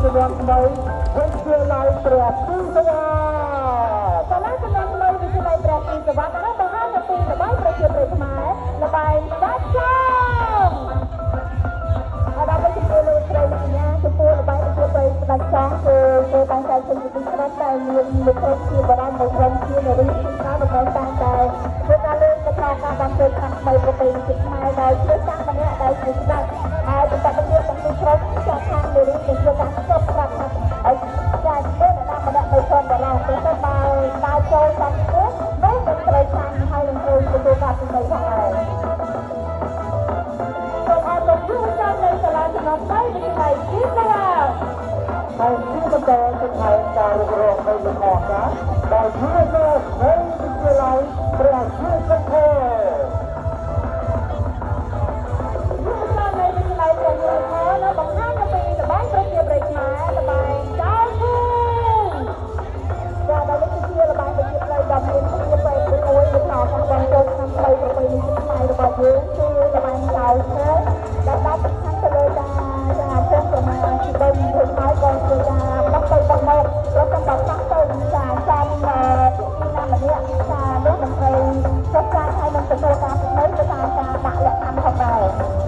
ជំនាន់ថ្មីវិទ្យាល័យព្រះទីសវណ្ណសាលាជំនាន់ថ្មីវិទ្យាល័យព្រះទីសវណ្ណបានបង្ហាញពីល្បែងប្រជាប្រិយខ្មែរល្បែងដាច់ចងដល់ពេលជំនួយលោកស្រីសញ្ញាចំពោះល្បែងប្រជាប្រិយដាច់ចងគឺតែងតែជាទីស្រាប់តែមានលោកស្រីជាបរិបទមួយវិញជានារីទីស្រាប់ល្បែងតែងតែធ្វើការលើកទៅក្នុងការបានធ្វើខាងថ្មីប្រពៃណីខ្មែរដោយជាសាម្នាក់ដែលជាស្ដេចហើយបន្តទៅទាំងទីក្រុងចាខាងនារីជាការស្ទប់ប្រាប់ឲ្យចាធ្វើអ្នកណាម្នាក់ទៅផងបរោះទៅបើដើរចូលតាមនោះនោះមិនត្រូវខាងហើយនឹងធ្វើទទួលការពីផងដែរសូមអរគុណយុវជននៃសាលាចំណងដៃវិទ្យាល័យជីវៈហើយជាបន្តទៅខាងការរករងនៃលំអការដោយយុវជននៃវិទ្យាល័យព្រះជាសង្ឃយុវជននៃវិទ្យាល័យព្រះជាសង្ឃនៅបង្ហាញពីល្បែងប្រជាប្រិយខ្មែរល្បែងចោលគូចាដល់នេះជាល្បែងប្រជាប្រិយដ៏មានភាពប្រពៃមួយនៅក្នុងការចូលឆ្នាំថ្មីប្រពៃណីខ្មែររបស់យើងគឺល្បែងចោលគូដែលបានបង្ហាញទៅលើការចាពុំប្រមាណជីវិតខ្លួនហើយក៏ជាការបាត់ទៅបាត់មកแล้วก็แบบตั้งใจចាចាំពីណាម្នាក់ចានោះមិនត្រូវចុះចាយឲ្យនឹងទទួលការពីនេះទៅតាមការដាក់លក្ខខណ្ឌផងដែរ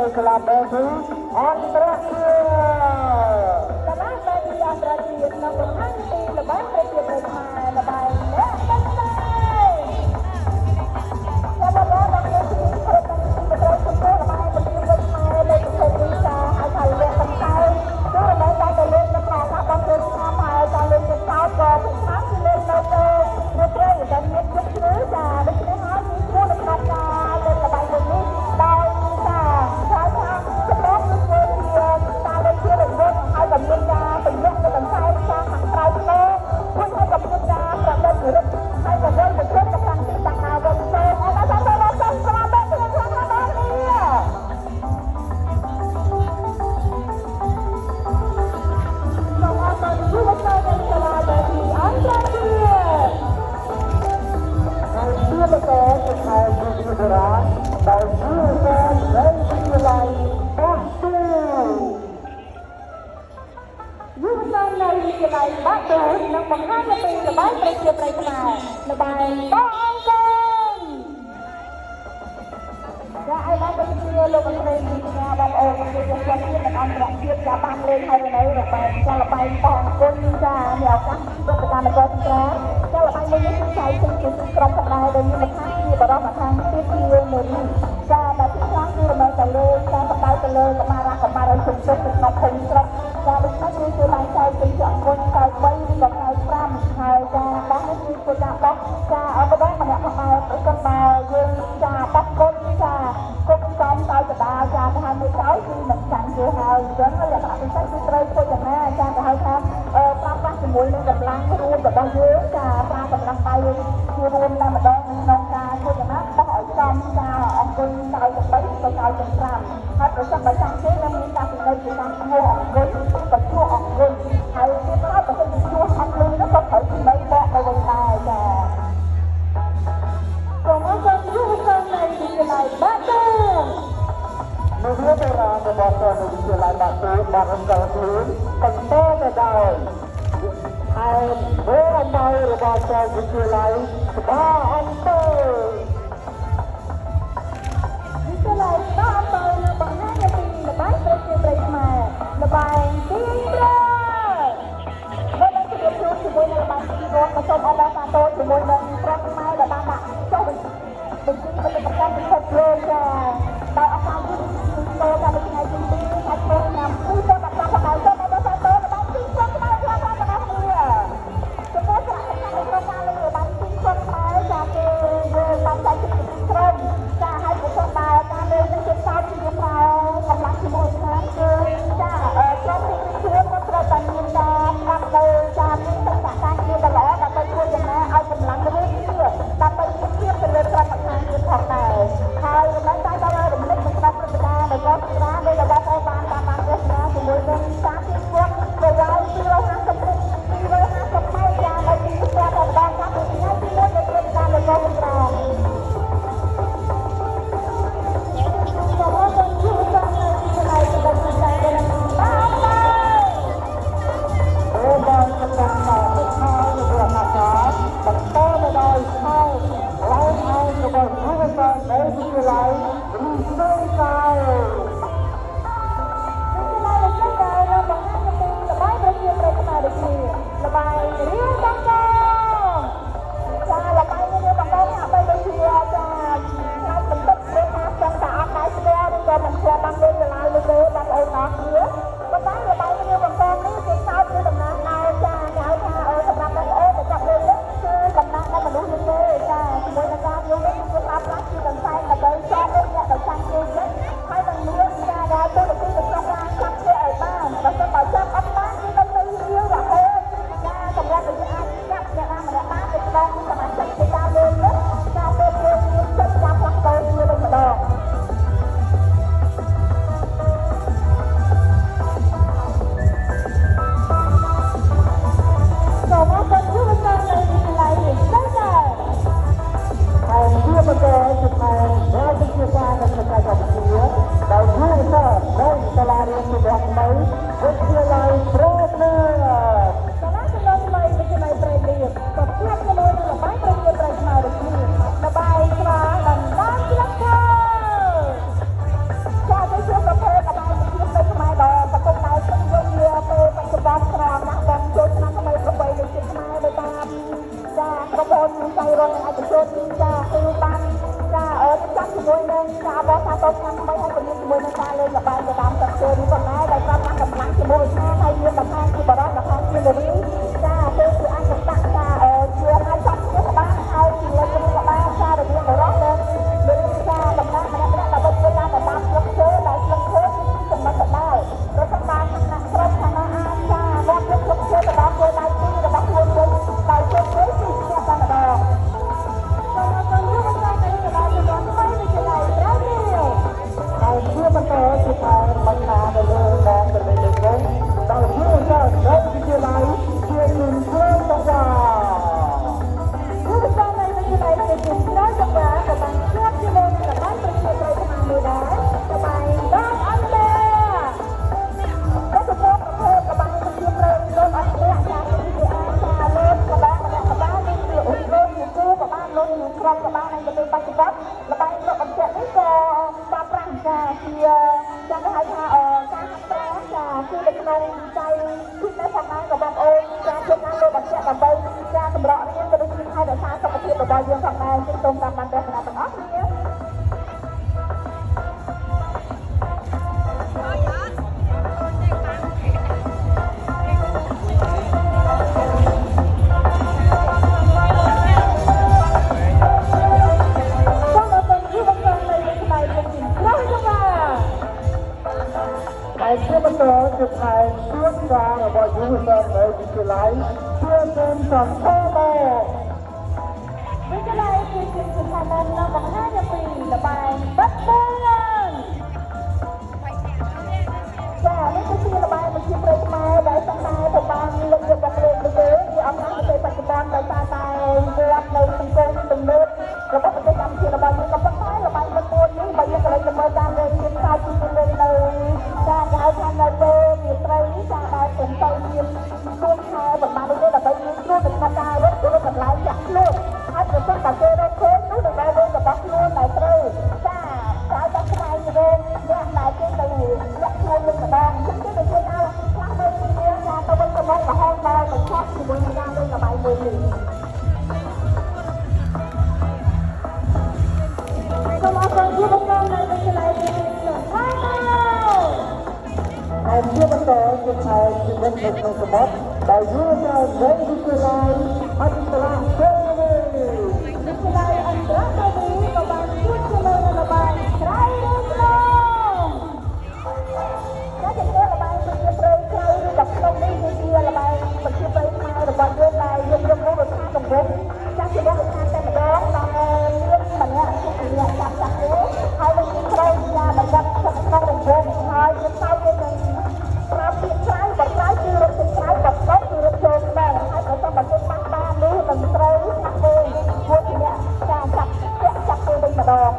នៅសាលាបែបនេះអន្តរជាតិសាលាបែបនេះអន្តរជាតិនៅបង្ហាញពីល្បែងប្រជាប្រិយខ្មែរល្បែងអ្នកបិទតែសម្រាប់ដល់អ្នកជំនាញគ្រប់ទាំងទីប្រទេសចំពោះល្បែងប្រជាប្រិយខ្មែរនៅប្រទេសនេះចាហើយថាលក្ខណៈគឺល្បែងតែទៅលេងនៅក្នុងការបងប្អូនឆ្នាំហើយការលេងទៅសោតក៏ពីឆ្នាំគឺលេងនៅទៅព្រោះតែមានយុគជ្រៅចាដូច្នេះហើយមានគួរនៅក្នុងការលេងល្បែងមួយនេះដោយចាហើយថាសម្រាប់គឺធ្វើជាការលេងជារង្វង់ហើយក៏មានការបញ្ជាក់ទៅកន្សែងចាខាងក្រៅទៅព្រោះហើយក៏មានការប្រឌិតរឹកហើយក៏វិញទៅគ្រប់កំពុងទីតាំងណាវិញទៅអរគុណសម្រាប់ស្មារតីក្នុងខាងនេះសូមអរគុណយុវជននៃសាលាបែបនេះអន្តរជាតិហើយជាបន្តទៅខាងយុវរាជដោយយុវជននៃវិទ្យាល័យបាក់ទូយុវជននៃវិទ្យាល័យបាក់ទូនឹងបង្ហាញពីល្បែងប្រជាប្រិយខ្មែរល្បែងបោះអង្គញចាឲ្យបានទៅជាលោកស្រីពីnhàបងប្អូនជាជនជាតិនិងអន្តរជាតិចាបានលេងហើយនៅល្បែងចាល្បែងបោះអង្គញចាមានឱកាសព្រឹត្តិការណ៍នគរសង្គ្រាមចាល្បែងមួយនេះគឺចែកចេញជាក្រុមផងដែរដែលមានលក្ខណៈជាបរិបទខាងទៀតជានារីចាដែលទីខ្លះគឺរមែងតែលើចាបដៅទៅលើកបារៈកបារជំនឿក្នុងភូមិស្រុកចាដូច្នេះគឺឡើងចែកជាអង្គញកែ3ឬក៏កែ5ហើយចាបោះនេះគឺចាបោះចាអបដែរម្នាក់ផងដែរប្រសិនបើយើងចាបោះគុណចាគុំចំដោយកដាលចាថានៅក្រោយគឺមិនចាញ់ទេ គេហៅអញ្ចឹងលក្ខណៈពិសេសគឺត្រូវធ្វើយ៉ាងណាចាទៅហៅថាប្រើប្រាស់ជាមួយនឹងកម្លាំងរួមរបស់យើងចាប្រើកម្លាំងដៃជារួមតែម្ដងក្នុងការធ្វើយ៉ាងណាបោះឲ្យចំចាអង្គុយក្រោយទៅ3ទៅក្រោយទៅ5ហើយប្រសិនបើចាំគេនឹងមានការពិនិត្យពីការឈ្មោះអង្គុយក៏ឈ្មោះអង្គុយហើយគេប្រើប្រសិនជាឈ្មោះអង្គុយនោះក៏ត្រូវពិនិត្យបកទៅវិញដែរចាសូមអរគុណលោកសាស្ត្រនៃវិទ្យាល័យបាត់ទៅនៅក្នុងតារារបស់សាស្ត្រនៃវិទ្យាល័យបាត់ទៅបានរំលឹកខ្លួនបន្តទៅដល់ហើយមេអំណោយរបស់សាស្ត្រវិទ្យាល័យបាអង្គទៅវិទ្យាល័យបាអង្គទៅនៅបង្ហាញពីល្បែងប្រជាប្រិយខ្មែរល្បែងទីប្រាហើយបានជួបជុំជាមួយនឹងល្បែងទីរត់មកសូមអបអរសាទរជាមួយនឹងប្រដ្ឋខ្មែរដែលបានដាក់ចុះបញ្ជីបទប្រកាសពិភពលោកចាដោយឱកាសនេះសូមតាមថ្ងៃទី2ខែឆ្នាំ2015ផងដែរសូមអបអរសាទរល្បែងទីក្រុងខ្មែរខ្លះៗទាំងអស់គ្នាចំណែកសារក្នុងការលេងល្បែងទីក្រុងខ្មែរចាគេយើងបានចែកជាក្រុមចាហើយប្រសិនបើការលេងនឹងជាសោតជាប្រើកម្លាំងជាមួយគ្នាគឺចាក្រុមទីខ្លួនក៏ត្រូវតែមានការប្រាប់ទៅចាមានទឹកសាការគ្នាដ៏ល្អដើម្បីធ្វើយ៉ាងណាឲ្យកម្លាំងរួមគ្នាដើម្បីភាពទៅលើក្រុមម្ខាងទៀតផងដែរហើយដើម្បីតែដល់រំលឹកនឹងក្រុមព្រឹត្តិការណ៍ដែលក៏ស្រាដោយរបស់អូបានទស្សនាជាមួយនឹងការទីគាត់ប្រវែង250ម៉ែត្រយ៉ាងនៅទីផ្សារតែម្ដងតាមពីថ្ងៃទី1នៃព្រឹត្តិការណ៍របស់អូបានសូមអរគុណជួបតាមនៅទីកន្លែងដែលជាការដែលបានអូបានសម្រាប់ដល់ខាងរបស់អាចារ្យបន្តទៅដល់ខាងឡើងហើយរបស់គ្រូសាស្ត្រនៃវិទ្យាល័យឬស្រីកាយបង្ហាញពីល្បែងប្រជាប្រិយខ្មែរដូចជាល្បែងរៀងបង្កងចាល្បែងរៀងបង្កងហាក់បីដូចជាចាថ្ងៃបន្តិចពេលណាចង់តែអត់ដែរស្គាល់ឬក៏មិនស្គាល់បានលេងកន្លែងលើទេបងប្អូនអរគ្នាប៉ុន្តែល្បែងរៀងបង្កងនេះគេសោតជាតំណាងដល់ចាគេហៅថាសម្រាប់បងប្អូនដែលចាប់លេងនេះគឺតំណាងដល់មនុស្សយើងទេចាជាមួយនឹងការយល់នេះគឺប្រើប្រាស់ជាកន្សែងដើម្បីចោលលេងអ្នកដែលចាំគេវិញហើយនឹងមានការដែលទូទៅក្នុងការចាប់គេឲ្យបានបើសិនបើចាប់អត់បានគឺต้องទៅរៀងរហូតចាសម្រាប់ដែលអាចចាប់អ្នកណាម្នាក់បានទៅដល់សមាជិកនៃការលេងនេះការពេលលេងមានចិត្តចាប់ផ្លាស់ប្ដូរគ្នាវិញម្ដងសូមអរគុណយុវជននៃវិទ្យាល័យនេះដែរហើយជាបន្តជាផ្នែកដែលវិទ្យាសាស្ត្រនិងការកម្ពុជាដោយយុវជននៃសាលារៀនរបស់ថ្មីវិទ្យាល័យព្រៃលឿនសាលាចំនួនថ្មីវិទ្យាល័យព្រៃលឿនក៏ផ្លាត់ជាមួយនឹងល្បែងប្រជាប្រិយខ្មែរដូចគ្នាល្បែងស្រាដណ្ដើមស្លឹកឈើចាទៅជាប្រភេទល្បែងប្រជាប្រិយខ្មែរដ៏កំពុងតែពេញនិយមនាពេលបច្ចុប្បន្នក្រោមណាស់បងចូលឆ្នាំថ្មីប្រពៃណីជាតិខ្មែរដោយតាមចាប្រព័ន្ធវិស័យរដ្ឋនិងឯកជនចាគឺបានចាចាប់ជាមួយនឹងការបោះសាទរឆ្នាំថ្មីហើយក៏មានជាមួយនឹងការលេងល្បែងទៅតាមទឹកជើងនេះផងដែរដែលប្រើប្រាស់កម្លាំងជាមួយគ្នាហើយមានបន្ថែមជាបរិបទបន្ថែមជានារីចាពេលគឺអាចសម្ដាក់ចាជាអាចចាប់ជាក្បាលហើយជាលេងក្បាលចារវាងបរិបទនិងនារីចាតំណាងម្នាក់ៗដើម្បីធ្វើការទៅតាមស្លឹកឈើដែលស្លឹកឈើគឺចំណុចដដែលប្រសិនបើឋានៈក្រុមឋានៈអាចចាមកយកស្លឹកឈើទៅដល់គោលដៅទីរបស់ខ្លួនវិញដោយជោគជ័យពីអ្នកតែម្ដងសូមអរគុណយុវជននៃសាលាចំនួនថ្មីវិទ្យាល័យព្រៃលឿនហើយជាបន្តជាការបណ្ដាទៅលើដល់ទៅលើវិញដោយយុវជននៃវិទ្យាល័យជាជំនួយទៅយុវជននៃវិទ្យាល័យជាជំនួយទៅក៏បានជួបជាមួយនឹងល្បែងប្រជាប្រិយខ្មែរមួយដែរល្បែងដល់អន្តរក៏ប្រភេទល្បែងប្រជាប្រិយលោកអន្តរចាស់ពីអាចចាលើកល្បែងម្នាក់ក្បាលនេះគឺអ៊ុយលោកជាគូក៏បានលោកជាក្រុមក៏បានហើយទៅបច្ចុប្បន្នល្បែងលោកអន្តរនេះក៏បានប្រាំងចាជាចាគេហៅថាការហាត់ប្រាណចាគឺនៅក្នុងใจគិតនៅផងដែរក៏បងប្អូនចាធ្វើការលោកអន្តរដើម្បីចាសម្រក់រៀនទៅដូចជារក្សាសុខភាពរបស់យើងផងដែរជិះសូមតាមបានទស្សនាទាំងអស់គ្នា ថែជួនកាលរបស់យុវជននៅវិទ្យាល័យជាមានសង្ឃមកវិទ្យាល័យគឺជាស្ថាប័ននៅបង្ហាញអំពីល្បែងបាត់បង់ចានេះគឺជាល្បែងប្រជាប្រិយខ្មែរដែលសម្ដែងទៅបានលើកយកមកលេងទៅគឺអំណាចប្រទេសបច្ចុប្បន្នដោយសារតែវត្តនៅសង្គមទំនើបរបស់ប្រទេសកម្ពុជារបស់យើងក៏ប៉ុន្តែល្បែងបាត់បង់នេះបើយើងកន្លែងទៅមើលតាមលេខទៀតខ្សោយពីលេខនៅការហៅថានៅពេលរាត្រីនេះចាដែលពុំទៅមានខ្លួនខែប៉ុន្មាននេះដើម្បីមានខ្លួនក្នុងការរត់ឬកន្លែងចាក់ខ្លួនហើយប្រសិនបើគេរកឃើញនោះដើម្បីវិញរបស់ខ្លួនដែលត្រូវចាក្រោយតែថ្ងៃវិញអ្នកដែលគេទៅលាក់ខ្លួនវិញម្ដងអញ្ចឹងគេទៅថាខ្លះទៅមានការទៅវិញទៅមករហូតដល់ទៅខុសជាមួយនឹងការលេងល្បែងមួយនេះសូមអរគុណយុវជននៅវិទ្យាល័យនេះហើយហើយជាបន្តជាថែជីវិតនៅក្នុងសមុទ្រដែលយុវជននៅវិទ្យាល័យអន្តរជាតិវិទ្យាល័យអន្តរជាតិក៏បានជួបជាមួយនឹងល្បែងក្រៅឬក្នុងតែជាល្បែងប្រជាប្រិយក្រៅឬក៏ក្នុងនេះគឺជាល្បែងប្រជាប្រិយខ្មែររបស់យើងដែលយើងយកមករដ្ឋាភិបាលចាស់ជារបស់រដ្ឋាភិបាលតែម្ដងដែលមានម្នាក់ចាប់ទេហើយនឹងត្រូវការបង្កាត់ក្នុងរង្វង់ហើយយើងទៅគេនឹងប្រាប់ពីក្រៅបើក្រៅគឺរត់ទៅក្រៅបើក្នុងគឺរត់ចូលដែរហើយបើសិនបើគេបាត់បាននេះមិនត្រូវចាប់ទេពួកអ្នកចាចាប់ទេវិញម្ដង